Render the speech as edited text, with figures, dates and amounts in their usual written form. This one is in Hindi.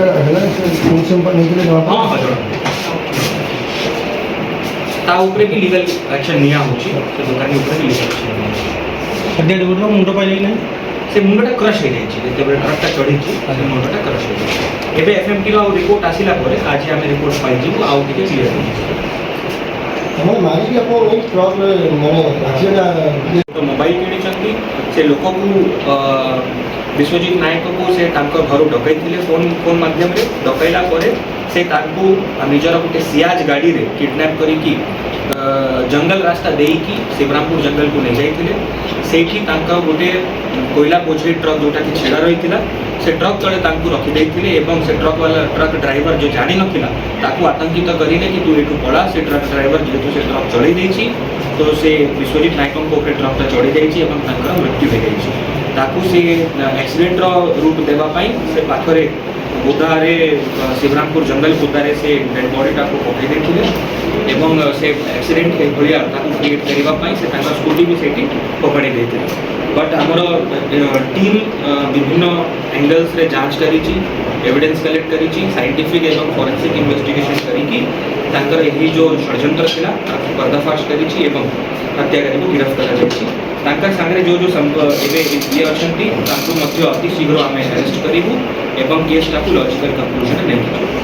है ना इनसे ऊपर नहीं चले जहाँ हाँ हाँ ता ऊपर भी लीगल एक्शन निया होची से दुकान ऊपर भी लीगल एक्शन निया सद्या दुर्घटना मुंड पाइले नहीं से मुंडटा क्रश हो जाइए जेतेबेले ट्रकटा चढ़ी से मुंडटा क्रश हो जाइए एबे एफएमटी रो रिपोर्ट आसिला परे आज आमे रिपोर्ट पाइ जिवु आउ टिके क्लियर हो हमारे मारी भी आपको वही ट्रक माने एक्सीडेंट तो मोबाइल किणी से लोक को विश्वजीत नायक को से घर डकई फोन माध्यम डकईला से निजर गोटे सियाज गाड़ी रे किडनैप करी जंगल रास्ता देकी शिवरामपुर जंगल को नहीं जाइए से गोटे कोयला बोझई ट्रक जोटा कि छेड़ा रही से ट्रक तले रखिदे से ट्रक वाला ट्रक ड्राइवर जो जानी नथिला आतंकित करें कि तू एठू पड़ा से ट्रक ड्राइवर जेहेतु से ट्रक चढ़ी देछि तो से विश्वजीत नायक को ट्रकटा चढ़ी जाइए मृत्यु हो जाइए से एक्सीडेंट रूट देवाई से पाखरे बुधारे शिवरामपुर जंगल बुधारे से डेड बॉडीटा को पकई देते से एक्सीडेंट भाया क्रिएट करने से स्कूटी भी सेठी पकड़ी देते बट आमर टीम विभिन्न एंगल्स रे जांच करी एविडेंस कलेक्ट करी साइंटिफिक एवं फॉरेंसिक इन्वेस्टिगेशन करी जो षड्यंत्र थिला पर्दाफाश करी हत्याकारी को गिरफ्त कर सागरे जो जो ये अच्छा अति शीघ्र आम अरेस्ट करूँ केसटा को लॉजिकल कंक्लूजन नहीं